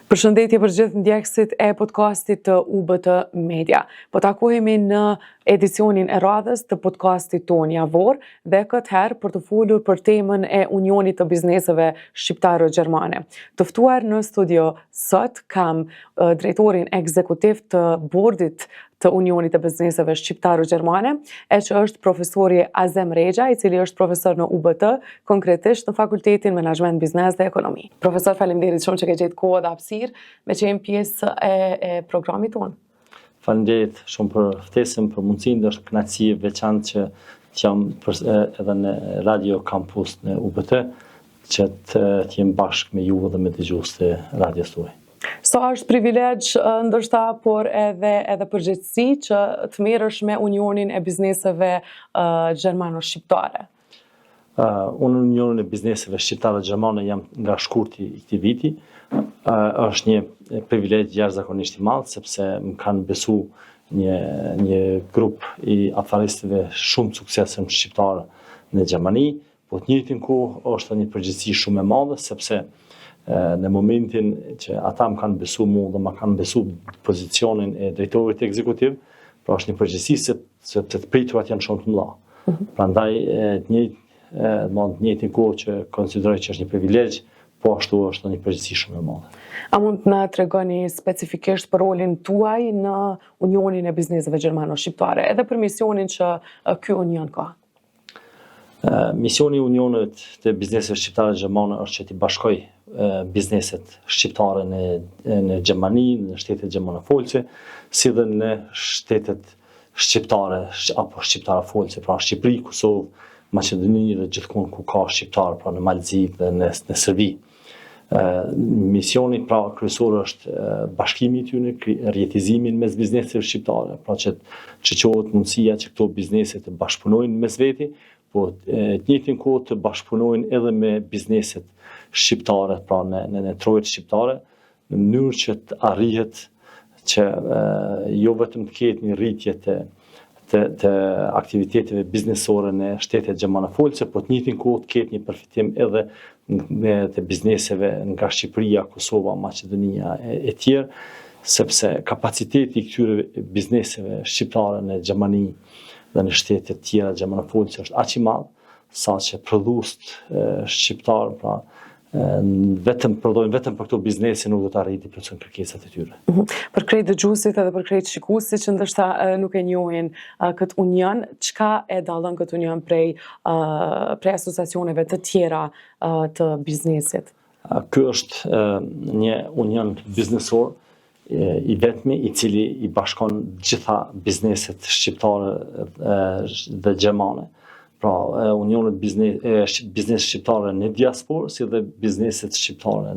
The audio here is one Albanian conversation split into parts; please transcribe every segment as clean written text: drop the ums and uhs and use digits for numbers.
Përshëndetje për gjithë ndjekësit e podcastit të UBT Media. Po takohemi në edicionin e radhës të podcastit tonë javor dhe këtë herë për të folur për temën e Unionit të Bizneseve Shqiptaro-Gjermane. Të ftuar në studio sot kam drejtorin ekzekutiv të bordit të Unionit të Bizneseve Shqiptaro-Gjermane, e që është profesori Azem Rexha, i cili është profesor në UBT, konkretisht në Fakultetin Menaxhment Biznes dhe Ekonomi. Profesor, faleminderit shumë që ke gjetë kohë dhe hapësirë me qenë pjesë e programit tonë. Faleminderit shumë për ftesën, për mundësinë, dhe është kënaqësi e veçantë që jam edhe në Radio Campus në UBT, që të jem bashkë me ju dhe me dëgjues të radios tuaj. Sa është privilegj ndoshta, por edhe përgjegjësi që të merresh me Unionin e Bizneseve Gjermano-Shqiptare. Unë Unionin e Bizneseve Shqiptare-Gjermane jam nga shkurti i këtij viti. Është një privilegj jashtëzakonisht i madh, sepse më kanë besu një grup i afaristëve shumë suksesshëm shqiptar në Gjermani, po të njëjtin kohë është një përgjegjësi shumë e madhe, sepse në momentin që ata më kanë besu mu dhe më kanë besu pozicionin e drejtorit ekzekutiv, pra është një përgjegjësi se të priturat janë shumë të mëdha. Prandaj të njëjtin kohë që konsideroj që është një privilegj, po ashtu është një përgjegjësi shumë e madhe. A mund të na tregoni specifikisht për rolin tuaj në Unionin e Bizneseve Gjermano-Shqiptare, edhe për misionin që ky union ka? Misioni i Unionit të Bizneseve Shqiptare-Gjermane është që t'i bashkoj bizneset shqiptare në Gjermani, në shtetet gjermanofolse, si dhe në shtetet shqiptare apo shqiptarafolse, pra Shqipëri, Kosovë, Maqedoni dhe gjithkund ku ka shqiptar, pra në Maldiv dhe në Serbi. Misioni pra kryesor është bashkimi i tyre, rrjetizimin mes bizneseve shqiptare, pra që qohet mundësia që këto biznese të bashkëpunojnë mes veti, po të njëjtin kohë të bashkëpunojnë edhe me bizneset shqiptare, pra në trojet shqiptare, në mënyrë që të arrihet që jo vetëm të ketë një rritje të aktiviteteve biznesore në shtetet gjermanofolse, po të njëjtin kohë të ketë një përfitim edhe të bizneseve nga Shqipëria, Kosova, Maqedonia e tjerë, sepse kapaciteti i këtyre bizneseve shqiptare në Gjermani dhe në shtetet tjera gjermanofolse është aq i madh, sa që prodhuesit shqiptar, pra vetëm për këto biznese nuk do të arrijë të plotësojnë kërkesat e tyre. Për krejt dëgjuesit edhe për krejt shikuesit që ndoshta nuk e njohin këtë union, çka e dallon këtë union prej asociacioneve të tjera të biznesit? Ky është një union biznesor i vetmi, i cili i bashkon gjitha bizneset shqiptare dhe gjermane. Pra, Unionet biznes shqiptare në diasporë, si dhe bizneset shqiptare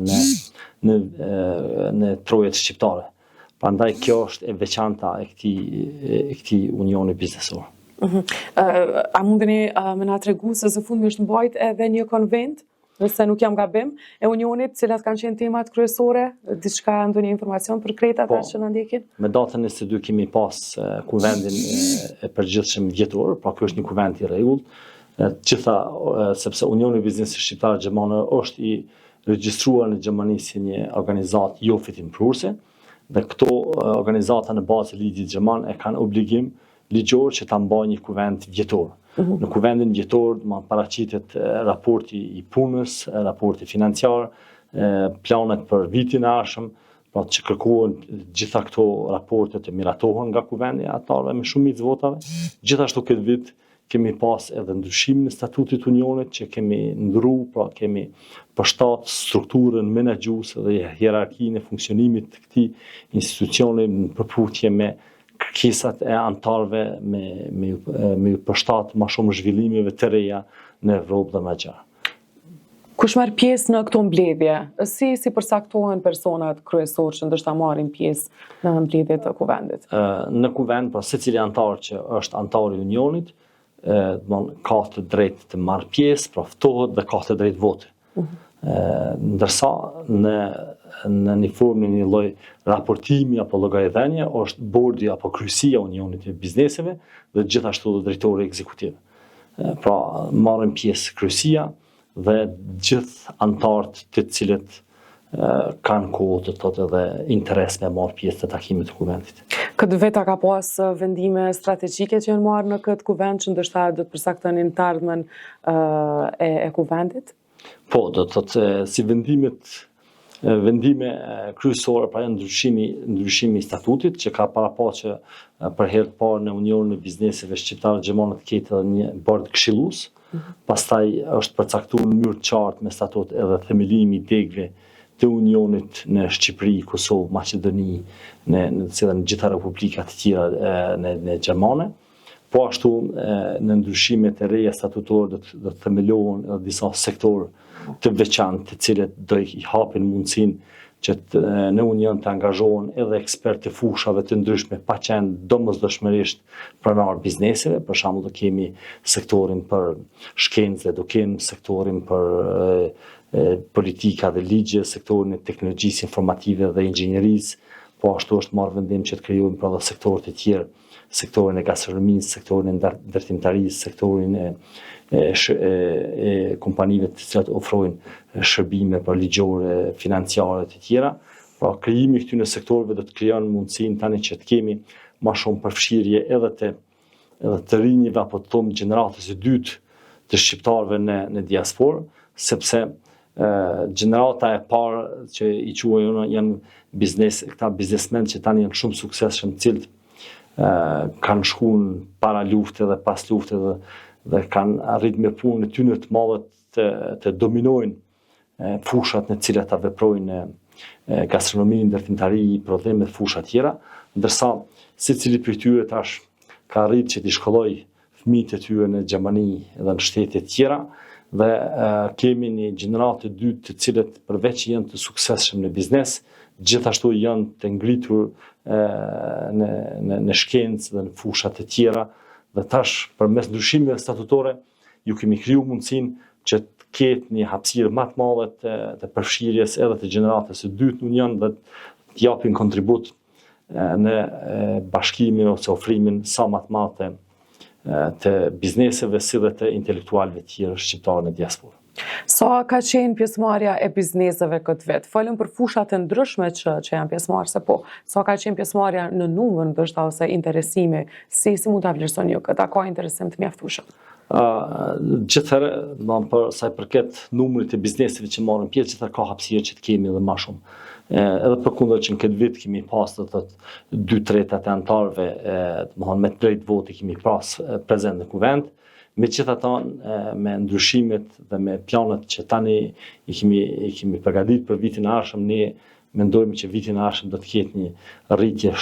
në trojet shqiptare. Prandaj kjo është e veçanta e këtij unioni biznesor. A mundeni me na tregu se së fundmi është mbajt edhe një konvent, nëse nuk jam gabim, e unionit, cilat kanë qenë temat kryesore, diçka, ndonjë informacion për krejt ata që na ndjekin? Me datën 22 kemi pas konventin e përgjithshëm vjetor, pra ky është një konvent i rregullt, sepse Unioni i Biznesit Shqiptar-Gjermane është i regjistruar në Gjermani si një organizatë jo fitimprurse, dhe këto organizata në bazë të ligjit gjerman e kanë obligim ligjor që ta mbajnë një konvent vjetor. Në konventin vjetor paraqitet raporti i punës, raporti financiar, planet për vitin e ardhshëm, pra që kërkohen gjitha këto raporte të miratohen nga kuvendi atarëve me shumicë votave. Gjithashtu këtë vit kemi pas edhe ndryshimin e statutit unionit që kemi ndryshuar, pra kemi përshtat strukturën menaxhuese dhe hierarkinë e funksionimit të këtij institucioni në përputhje me kërkesat e antarëve me përshtat më shumë zhvillimeve të reja në Evropë dhe më gjatë. Kush merr pjesë në këto mbledhje? Si përcaktohen personat kryesorë që ndoshta marrin pjesë në mbledhjet e kuvendit? Në kuvend, pra secili antar që është antar i unionit, ka të drejtë të marrë pjesë, pra ftohet dhe ka të drejtë vote. Ndërsa në një formë një lloj raportimi apo llogaridhënie është bordi apo kryesia e Unionit të Bizneseve dhe gjithashtu drejtori ekzekutiv. Pra marrin pjesë kryesia dhe gjithë antarët të cilët kanë kohë të thotë edhe interes me marrë pjesë të takimit të kuventit. Këtë veta ka pas vendime strategjike që janë marrë në këtë kuvent që ndoshta do të përcaktonin të ardhmen e kuventit? Po, do të thotë si vendime kryesore pra janë ndryshimi i statutit që ka parapaqe për herë të parë në Unionin e Bizneseve Shqiptare Gjermane të ketë edhe një bord këshillues. Pastaj është përcaktuar në mënyrë të qartë me statut edhe themelimi i degëve të Unionit në Shqipëri, Kosovë, Maqedoni, në gjitha republikat të tjera në Gjermane. Po ashtu në ndryshimet e reja statutore do të themelohen edhe disa sektorë të veçantë, të cilët do i hapin mundësinë që në Union të angazhohen edhe ekspertë të fushave të ndryshme pa qenë domosdoshmërisht pronar bizneseve. Për shembull, do kemi sektorin për shkencë, do kemi sektorin për politika dhe ligje, sektorin e teknologjisë informative dhe inxhinierisë, po ashtu është marrë vendim që të krijojmë pra edhe sektorë të tjerë, sektorin e gastronomisë, sektorin e ndërtimtarisë, sektorin e kompanive të cilat ofrojnë shërbime për ligjore, financiare të tjera. Pra krijimi i këtyre sektorëve do të krijon mundësinë tani që të kemi më shumë përfshirje edhe të rinjve apo të thonë gjeneratës së dytë të shqiptarëve në diasporë, sepse gjenerata e parë që i quajnë janë këta biznesmen që tani janë shumë suksesshëm, të cilët kanë shkuar para lufte dhe pas lufte dhe kanë arrit me punën e tyre të madhe të dominojnë fushat në cilat ta veprojnë gastronomi, ndërtimtari, prodhime, fusha tjera, ndërsa secili prej tyre tash ka arrit që t'i shkolloj fëmijët e tyre në Gjermani dhe në shtete tjera, dhe kemi një gjeneratë të dytë të cilët përveç janë të suksesshëm në biznes, gjithashtu janë të ngritur në shkencë dhe në fushat e tjera, dhe tash përmes ndryshimeve statutore ju kemi krijuar mundësinë që të ketë një hapësirë më të madhe të përfshirjes edhe të gjeneratës së dytë në Union dhe të japin kontribut në bashkimin ose ofrimin sa më të madh të bizneseve si dhe të intelektualëve të tjerë shqiptarë në diasporë. Sa ka qenë pjesëmarrja e bizneseve këtë vit? Folëm për fushat e ndryshme që janë pjesëmarrëse, po sa ka qenë pjesëmarrja në numër ndoshta ose interesimi, si mund ta vlerësoni ju këtë? A ka interesim të mjaftueshëm? Gjithherë, për sa i përket numrit të bizneseve që marrin pjesë, gjithherë ka hapësirë që të kemi edhe më shumë. Edhe përkundër që në këtë vit kemi pas të thotë 2/3 të anëtarëve, domethënë me drejt voti kemi pas prezent në kuvent. Megjithatë, me ndryshimet dhe me planet që tani i kemi përgatitur për vitin e ardhshëm, ne mendojmë që vitin e ardhshëm do të ketë një rritje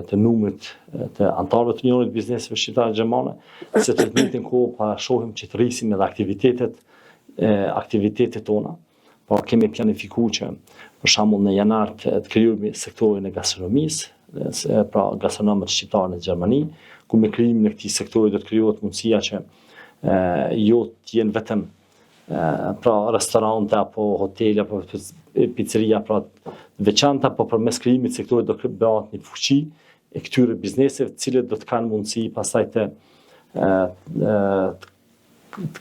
të numrit të anëtarëve të Unionit të Bizneseve Shqiptare Gjermane, se të njëjtën kohë pa shohim që të rrisim edhe aktivitetet tona. Po kemi planifikuar që për shembull në janar të krijojmë sektorin e gastronomisë, pra gastronomët shqiptarë në Gjermani, ku me krijimin e këtij sektori do të krijohet mundësia që jo të jenë vetëm pra restorante apo hotele apo pizzeria pra veçanta, po përmes krijimit të sektorit do bëhet një fuqi e këtyre bizneseve, të cilët do të kanë mundësi pastaj të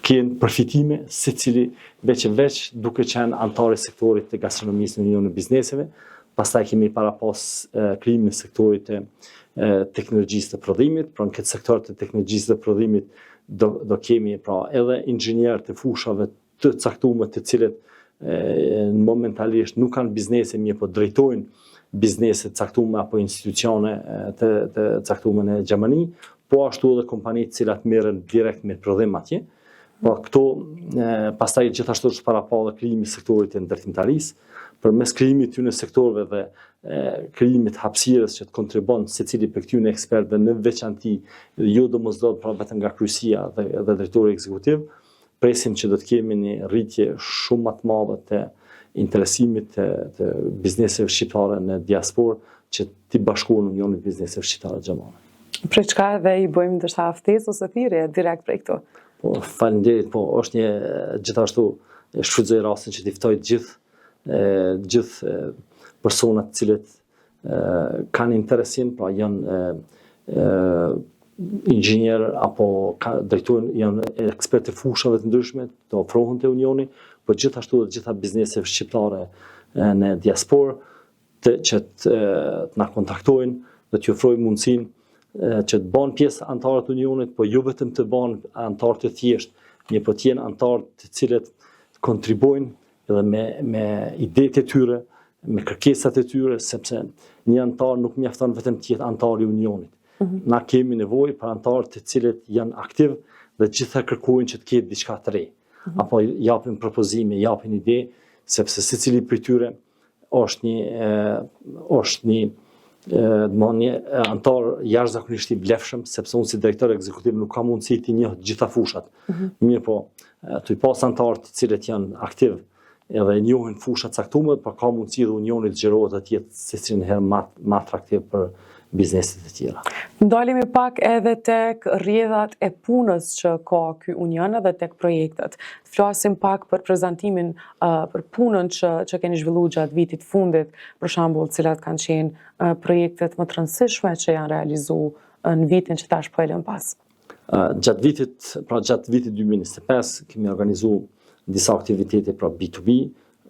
kenë përfitime secili veç duke qenë antar i sektorit të gastronomisë në Unionin e Bizneseve. Pastaj kemi parapas krijimin e sektorit të teknologjisë të prodhimit, pra në këtë sektor të teknologjisë të prodhimit do kemi pra edhe inxhinierë të fushave të caktuara të cilët momentalisht nuk kanë biznese, mirë po drejtojnë biznese të caktuara apo institucione të caktuara në Gjermani, po ashtu edhe kompani të cilat merren direkt me prodhim atje. Po këto pastaj gjithashtu është parapara krijimi i sektorit të ndërtimtarisë, përmes krijimit të këtyre sektorëve dhe krijimit hapësirës që të kontribon secili për këtyre ekspertëve në veçanti, jo domosdoshmë pra vetëm nga kryesia dhe drejtori ekzekutiv, presim që do të kemi një rritje shumë më të madhe të interesimit të bizneseve shqiptare në diasporë që t'i bashkohen në Unionin e Bizneseve Shqiptare Gjermane. Për çka dhe i bëjmë ndoshta ftesë ose thirrje direkt prej këtu? Po faleminderit, po është një gjithashtu shfrytëzoj rastin që t'i ftoj gjithë personat të cilët kanë interesim, pra janë inxhinier apo drejtojnë, janë ekspertë të fushave të ndryshme, të ofrohen te Unioni, por gjithashtu edhe gjitha bizneseve shqiptare në diasporë që të na kontaktojnë dhe t'ju ofrojmë mundësinë që të bëhen pjesë antarë të unionit, po jo vetëm të bëhen antarë të thjeshtë, mirë po të jenë antarë të cilët kontribojnë edhe me idetë e tyre, me kërkesat e tyre, sepse një antar nuk mjafton vetëm të jetë antar i unionit. Na kemi nevojë për antarë të cilët janë aktiv dhe gjitha kërkojnë që të ketë diçka të re. Apo japin propozime, japin ide, sepse secili prej tyre është një antar jashtëzakonisht i vlefshëm, sepse unë si drejtor ekzekutiv nuk kam mundësi të njoh gjitha fushat. Mirë po, të i pas antarë të cilët janë aktiv edhe njohin fushat caktuar, por ka mundësi dhe unioni të zgjerohet të jetë secilin herë më atraktiv për bizneset e tjera. Ndalemi pak edhe tek rrjedhat e punës që ka ky union dhe tek projektet. Flasim pak për prezantimin, për punën që keni zhvilluar gjatë vitit fundit, për shembull, cilat kanë qenë projektet më të rëndësishme që janë realizuar në vitin që tash po e lëm pas. Gjatë vitit 2025 kemi organizuar disa aktivitete pra B2B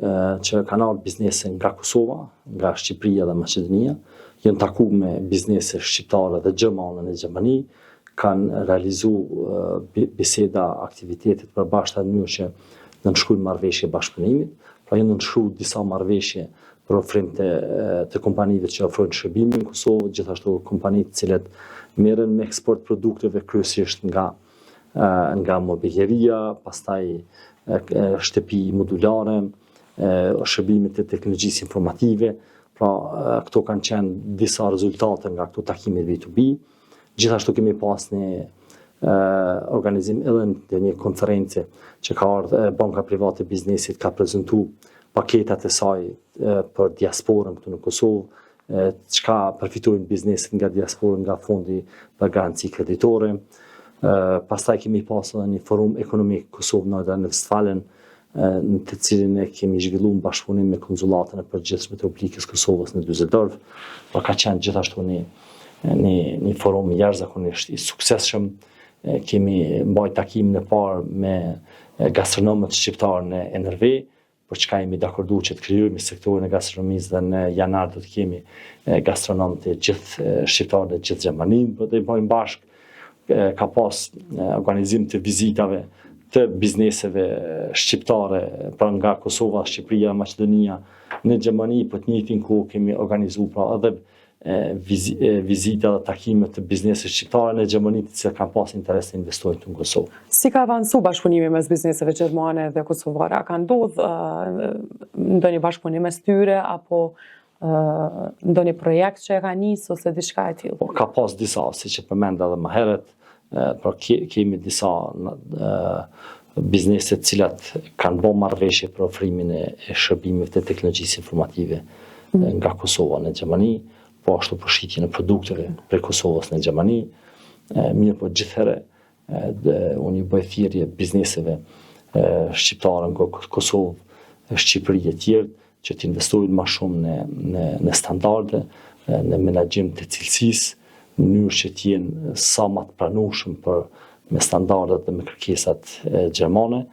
që kanë ardhur biznese nga Kosova, nga Shqipëria dhe Maqedonia, janë taku me biznese shqiptare dhe gjermane në Gjermani, kanë realizuar biseda, aktivitete të përbashkëta në mënyrë që në nënshkrujnë marrëveshje bashkëpunimit, pra janë nënshkruar disa marrëveshje për ofrim të kompanive që ofrojnë shërbime në Kosovë, gjithashtu kompanitë të cilat merren me eksport produkteve kryesisht nga mobiljeria, pastaj shtëpi modulare, shërbimet e teknologjisë informative. Pra, këto kanë qenë disa rezultate nga këto takime B2B. Gjithashtu kemi pas një organizim edhe në një konferencë që ka ardhur Banka Private e Biznesit, ka prezantuar paketat e saj për diasporën këtu në Kosovë, çka përfitojnë bizneset nga diasporën nga fondi për garanci kreditore. Pastaj kemi pas edhe një forum ekonomik Kosovë-Nordrhein-Westfalen, në të cilin e kemi zhvilluar bashkëpunim me konsulatën e përgjithshme të Republikës Kosovës në Dyzerdorf. Pra ka qenë gjithashtu një forum jashtëzakonisht i suksesshëm. Kemi mbajtur takimin e parë me gastronomët shqiptar në NRV, për çka jemi dakorduar që të krijojmë sektorin e gastronomisë dhe në janar do të kemi gastronomët e gjithë shqiptarë dhe gjithë Gjermaninë, do të bëjmë bashkë. Ka pas organizim të vizitave të bizneseve shqiptare pra nga Kosova, Shqipëria, Maqedonia në Gjermani, për të njëjtin kohë kemi organizuar pra edhe vizita dhe takime të bizneseve shqiptare në Gjermani të cilat kanë pas interes të investojnë në Kosovë. Si ka avancuar bashkëpunimi mes bizneseve gjermane dhe kosovare? A ka ndodhur ndonjë bashkëpunim mes tyre apo ndonjë projekt që e ka nisur ose diçka e tillë? Ka pas disa, siç e përmenda edhe më herët, pra kemi disa biznese të cilat kanë bërë marrëveshje për ofrimin e shërbimeve të teknologjisë informative nga Kosova në Gjermani, po ashtu për shitjen e produkteve prej Kosovës në Gjermani. Mirë po gjithherë unë i bëj thirrje bizneseve shqiptare nga Kosovë, Shqipëri e tjerë që të investojnë më shumë në standarde, në menaxhim të cilësisë, në mënyrë që të jenë sa më të pranueshëm me standardet dhe me kërkesat gjermane,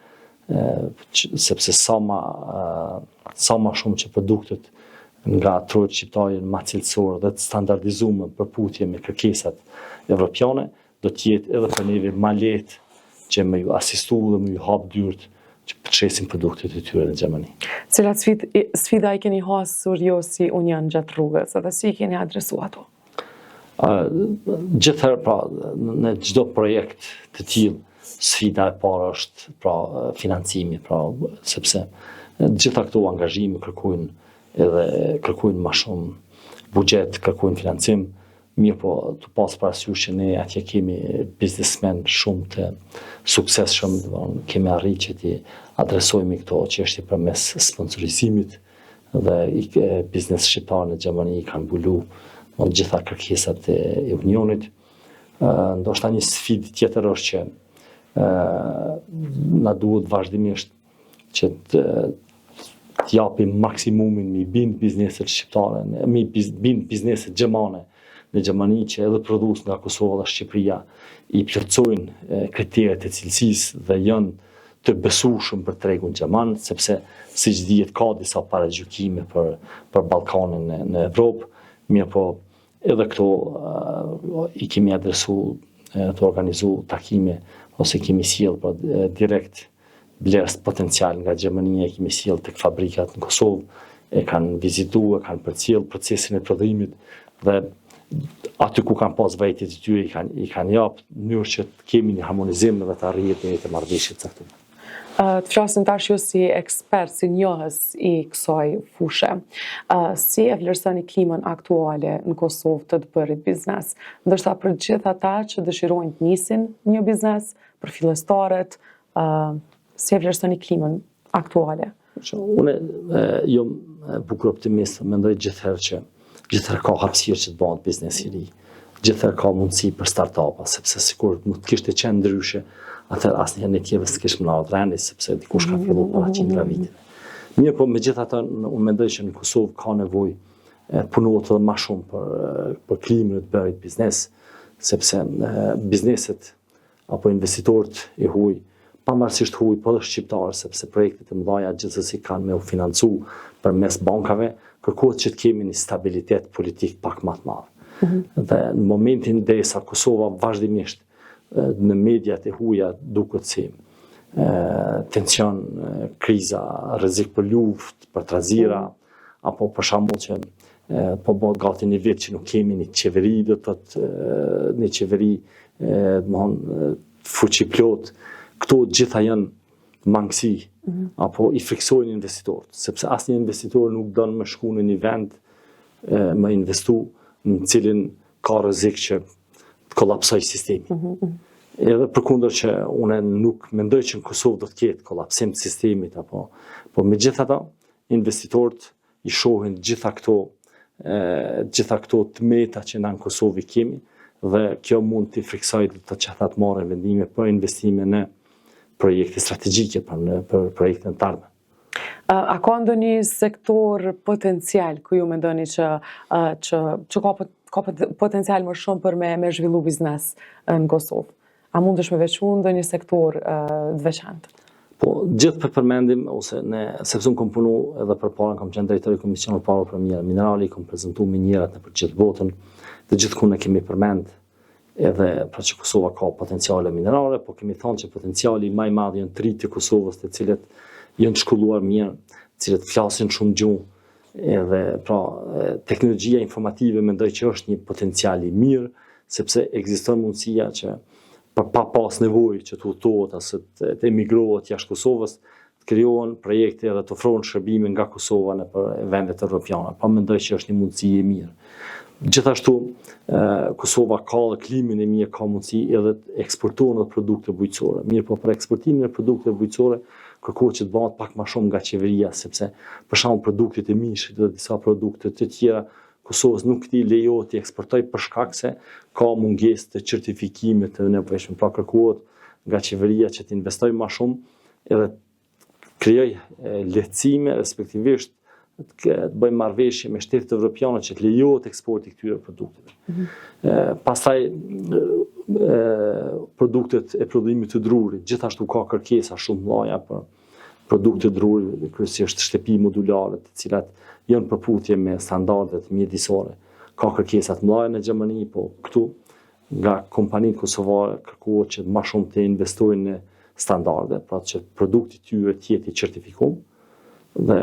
sepse sa më shumë që produktet nga trojt shqiptare janë më cilësore dhe të standardizuar për përputhje me kërkesat evropiane, do të jetë edhe për neve më lehtë që me ju asistu dhe me ju hap dyert që përçesin produktet e tyre në Gjermani. Cilat sfida i keni hasur jo si union gjatë rrugës edhe si i keni adresuar ato? Gjithherë pra në çdo projekt të tillë sfida e parë është pra financimi, pra sepse gjitha këto angazhime kërkojnë më shumë buxhet, kërkojnë financim. Mirë po të pas parasysh që ne atje kemi biznesmen shumë të suksesshëm, kemi arritur që të adresojmë këto çështje përmes sponsorizimit dhe biznes shqiptar në Gjermani kanë mbulu në gjitha kërkesat e unionit. Ndoshta një sfidë tjetër është që na duhet vazhdimisht që të japim maksimumin me bind bizneset shqiptare, me bind bizneset gjermane në Gjermani që edhe prodhues nga Kosova dhe Shqipëria i plotësojnë kriteret e cilësisë dhe janë të besueshëm për tregun gjerman, sepse siç dihet ka disa paragjykime për Ballkanin në Evropë, mirë po edhe këto i kemi adresu të organizu takime ose kemi sjell direkt blerës potencial nga Gjermania, kemi sjell tek fabrikat në Kosovë, e kanë vizituar, kanë përcjell procesin e prodhimit dhe aty ku kanë pas vajtjet e tyre i kanë japë në mënyrë që të kemi një harmonizim dhe të arrihet në një marrëveshje të caktuar. Të flasim tash ju si ekspert, si njohës i kësaj fushë. Si e vlerësoni klimën aktuale në Kosovë të bërit biznes? Ndoshta për gjithë ata që dëshirojnë të nisin një biznes, për fillestarët, si e vlerësoni klimën aktuale? Unë jam bukur optimist, mendoj gjithherë ka hapësirë që të bëhet biznes i ri. Gjithherë ka mundësi për startupa, sepse sikur nuk kishte qenë ndryshe, atëherë asnjëherë ne tjerë s'kish më naut rendi, sepse dikush ka filluar para 100 viteve. Mirë, po megjithatë unë mendoj që në Kosovë ka nevojë punohet edhe më shumë për klimën e të bërit biznes, sepse bizneset apo investitorët e huaj, pavarësisht huaj, po edhe shqiptarë, sepse projektet e mëdha gjithsesi kanë me u financu përmes bankave, kërkohet që të kemi një stabilitet politik pak më të madh. Dhe në momentin derisa Kosova vazhdimisht në mediat e huaja duket si tension, kriza, rrezik për luftë, për trazira, apo për shembull që po bëhet gati një vit që nuk kemi një qeveri, do të thotë një qeveri fuqi plot. Këto gjitha janë mangësi, apo i friksojnë investitorët, sepse asnjë investitor nuk don më shku në një vend më investu në cilin ka rrezik që të kollapsoj sistemi. Edhe përkundër që unë nuk mendoj që në Kosovë do të ketë kollapsim të sistemit, po megjithatë investitorët i shohin gjitha këto tmeta që na në Kosovë kemi, dhe kjo mund të friksojë të që ata të marrin vendime për investime në projekte strategjike, për projekte në të ardhmen. A ka ndonjë sektor potencial ku ju mendoni që ka potencial më shumë për me zhvillu biznes në Kosovë? A mundesh me veçu ndonjë sektor të veçantë? Po, gjithë përmendim, sepse unë kom punu edhe përpara, kom qenë drejtori i Komisionit Parë për Minerali, kom prezantuar minerat në për gjithë botën, dhe gjithku ne kemi përmend edhe pra që Kosova ka potenciale minerale, po kemi thënë që potenciali më i madh janë tritë të Kosovës, të cilët janë të shkolluar mirë, të cilët flasin shumë gjuhë, edhe pra teknologjia informative mendoj që është një potencial i mirë, sepse ekziston mundësia që për pa pas nevojë që të udhtohet ose të emigrohet jashtë Kosovës, të krijohen projekte edhe të ofrohen shërbime nga Kosova në vendet evropiane. Pa mendoj që është një mundësi e mirë. Gjithashtu, Kosova ka dhe klimin e mirë, ka mundësi edhe të eksportohen edhe produkte bujqësore. Mirë, po për eksportimin e produkte bujqësore, kërkohet që të bëhet pak më shumë nga qeveria, sepse për shembull produktet e mishit dhe disa produkte të tjera Kosovës nuk i lejohet të eksportoj për shkak se ka mungesë të certifikimit të nevojshme. Pra kërkohet nga qeveria që të investojë më shumë edhe krijoj lehtësime, respektivisht të bëjmë marrëveshje me shtetet evropiane që të lejohet eksporti i këtyre produkteve. Pastaj produktet e prodhimit të drurit, gjithashtu ka kërkesa shumë mëdha për produkte drurit, kryesisht shtëpi modulare, të cilat janë përputhje me standardet mjedisore. Ka kërkesa të mëdha në Gjermani, po këtu nga kompanitë kosovare kërkohet që më shumë të investojnë në standarde, pra që produkti i tyre të jetë i certifikuar. Dhe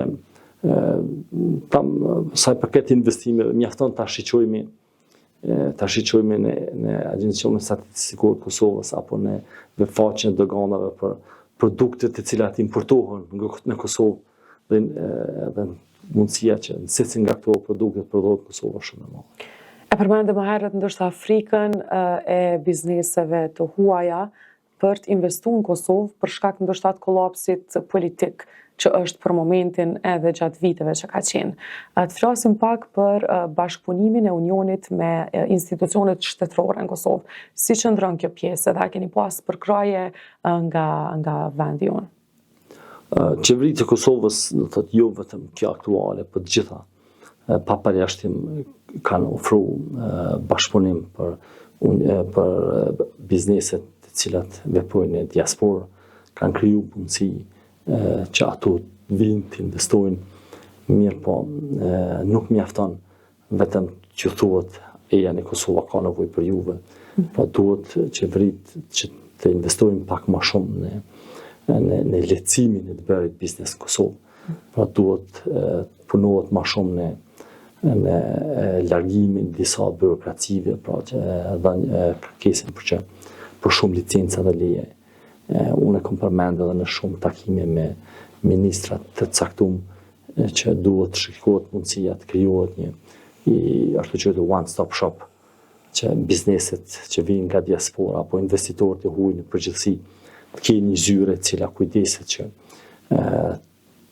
sa i përket investimeve, mjafton ta shiqojmë në Agjencion Statistikore të Kosovës apo në faqen e doganave për produktet të cilat importohen në Kosovë dhe mundësia që nëse nga këto produkte prodhohet në Kosovë shumë e madhe. E përmendëm më herët ndoshta frikën e bizneseve të huaja për të investuar në Kosovë për shkak ndoshta të kollapsit politik që është për momentin edhe gjatë viteve që ka qenë. Të flasim pak për bashkëpunimin e Unionit me institucionet shtetërore në Kosovë. Si qëndron kjo pjesë dhe a keni pas përkraje nga vendi jonë? Qeveritë e Kosovës, do thotë jo vetëm kjo aktuale, por të gjitha pa përjashtim kanë ofruar bashkëpunim për bizneset të cilat veprojnë në diasporë, kanë kriju punësi që ato vinë të investojnë, mirë po nuk mjafton vetëm që thuhet janë Kosova ka nevojë për juve, po duhet qeverit që të investojnë pak më shumë në lehtësimin e të bërit biznes në Kosovë. Pra duhet punohet më shumë në largimin disa byrokracive, pra që edhe kërkesin për shumë licenca dhe leje. Unë e kam përmendur edhe në shumë takime me ministrat të caktuar që duhet të shikohet mundësia të krijohet një ashtu quajtur one-stop shop, që bizneset që vijnë nga diaspora apo investitorët e huaj në përgjithësi të kenë një zyre e cila kujdeset që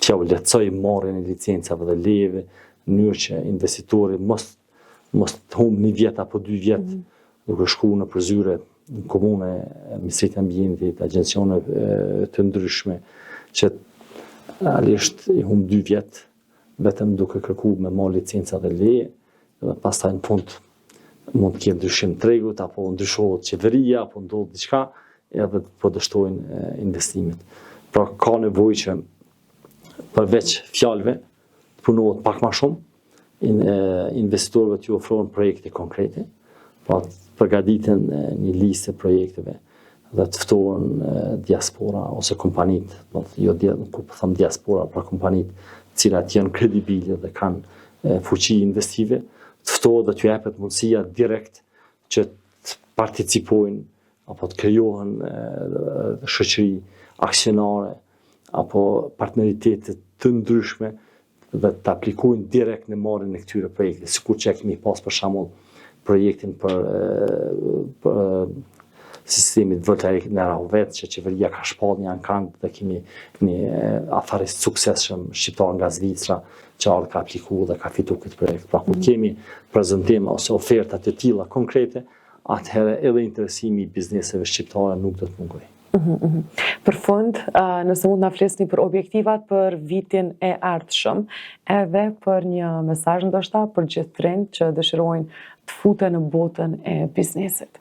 t'ja u lehtësoj marrjen e licencave dhe lejeve, në mënyrë që investitori mos të humbë 1 vjet apo 2 vjet duke shkuar në zyre në komune, Ministritë e Ambientit, agjencione të ndryshme, që realisht i humb 2 vjet vetëm duke kërkuar me marrë licenca dhe leje, dhe pastaj në fund mund të kenë ndryshim tregut, apo ndryshohet qeveria, apo ndodh diçka, edhe po dështojnë investimet. Pra ka nevojë që përveç fjalëve të punohet pak më shumë, investitorëve t'ju ofrohen projekte konkrete, pra të përgatiten një listë projekteve dhe të ftohen diaspora ose kompanitë, po them diaspora, pra kompanitë të cilat janë kredibile dhe kanë fuqi investive, të ftohet dhe t'ju jepet mundësia direkt që të participojnë apo të krijohen shoqëri aksionare apo partneritete të ndryshme dhe të aplikojnë direkt në marrjen e këtyre projekte, sikur që kemi pas për shembull projektin për sistemit voltaik në Rahovet, që qeveria ka shpallë një ankand dhe kemi një afarist suksesshëm shqiptar nga Zvicra që ka aplikuar dhe ka fituar këtë projekt. Pra kur kemi prezantim ose oferta të tilla konkrete, atëherë edhe interesimi i bizneseve shqiptare nuk do të mungojë. Për fund, nëse mund na flisni për objektivat për vitin e ardhshëm, edhe për një mesazh ndoshta për gjithë rinjt që dëshirojnë të futen në botën e biznesit.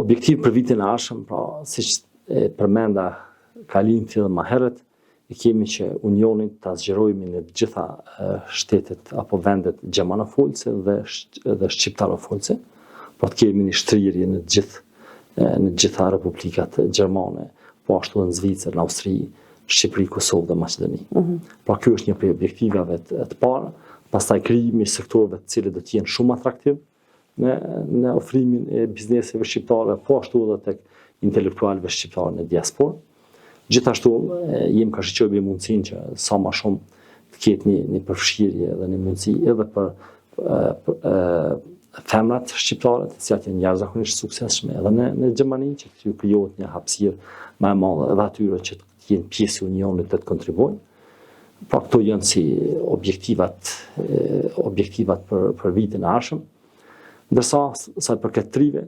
Objektiv për vitin e ardhshëm, pra siç e përmenda Kalinti edhe më herët, e kemi që unionin ta zgjerojmë në të gjitha shtetet apo vendet gjermanofolse dhe shqiptarofolse, pra të kemi një shtrirje në gjitha republikat gjermane, po ashtu edhe në Zvicër, në Austri, Shqipëri, Kosovë dhe Maqedoni. Pra ky është një prej objektivave të parë, pastaj krijimi i sektorëve të cilët do të jenë shumë atraktiv në ofrimin e bizneseve shqiptare, po ashtu edhe tek intelektualëve shqiptarë në diasporë. Gjithashtu jem ka shqyrë mundësinë që sa më shumë të ketë një përfshirje dhe një mundësi edhe për femrat shqiptare, të cilat janë jashtëzakonisht suksesshme edhe në Gjermani, që t'ju krijohet një hapësirë më e madhe edhe atyre që të jenë pjesë e unionit dhe të kontribuojnë. Pra këto janë si objektivat për vitin e ardhshëm. Ndërsa sa përket trive,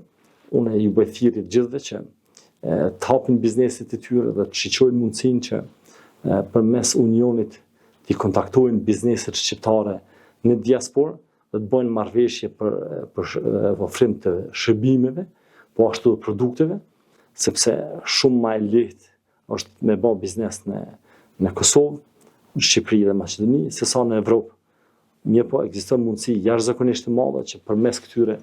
unë ju bëj thirrje të gjithëve që të hapin bizneset e tyre dhe të shiqojnë mundësinë që përmes unionit të kontaktojnë bizneset shqiptare në diasporë dhe të bëjnë marrëveshje për ofrim të shërbimeve, po ashtu dhe produkteve, sepse shumë më e lehtë është me bë biznes në Kosovë, në Shqipëri dhe Maqedoni, sesa në Evropë. Mirë po ekziston mundësi jashtëzakonisht e madhe që përmes këtyre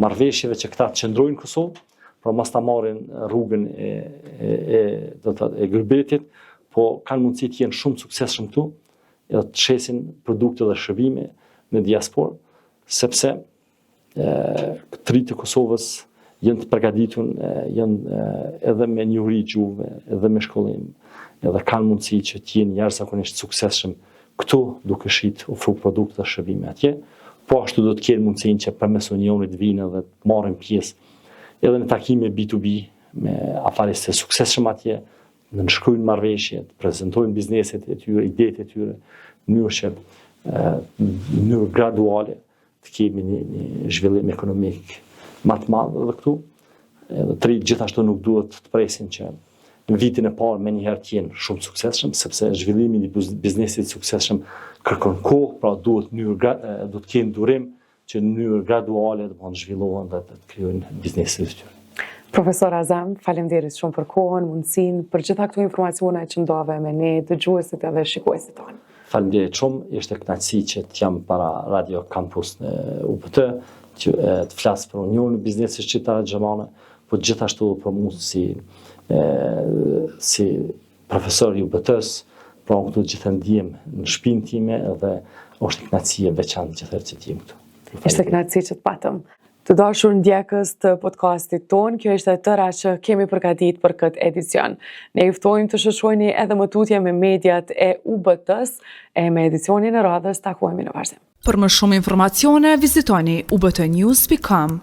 marrëveshjeve që këta të qëndrojnë në Kosovë, pra mos ta marrin rrugën e gërbetit, po kanë mundësi të jenë shumë suksesshëm këtu, edhe të shesin produkte dhe shërbime në diasporë, sepse tritë e Kosovës janë të përgatitur, janë edhe me njohuri gjuhëve, edhe me shkollim, edhe kanë mundësi që të jenë jashtëzakonisht suksesshëm këtu duke ofru produkte dhe shërbime atje, po ashtu do të kenë mundësinë që përmes unionit vinë dhe të marrin pjesë edhe në takime B2B me afariste suksesshëm atje, në nënshkrujnë marrëveshje, të prezantojnë bizneset e tyre, idetë e tyre, në mënyrë graduale të kemi një zhvillim ekonomik më të madh edhe këtu. Edhe gjithashtu nuk duhet të presin që në vitin e parë me njëherë të jenë shumë suksesshëm, sepse zhvillimi i biznesit suksesshëm kërkon kohë, pra duhet të kenë durim që në mënyrë graduale të zhvillohen dhe të krijojnë bizneset e tyre. Profesor Azam, faleminderit shumë për kohën, mundësinë, për gjitha këto informacione që ndove me ne, dëgjuesit edhe shikuesit tonë. Faleminderit shumë, ishte kënaqësi që të jam para Radio Campus në UBT, që të flas për Unionin e Biznesit Shqiptar Gjermane, por gjithashtu për mua si profesor i UBT-s, pra unë këtu gjithë ndjem në shtëpinë time dhe është kënaqësi e veçantë gjithë që të jem këtu. Ishte kënaqësi që të patëm. Të dashur ndjekës të podcastit ton, kjo ishte tëra që kemi përgatitur për këtë edicion. Ne ju ftojmë të shoqëroni edhe më tutje me mediat e UBT-s e me edicionin e radhës takohemi në vazhdim. Për më shumë informacione, vizitoni ubtnews.com.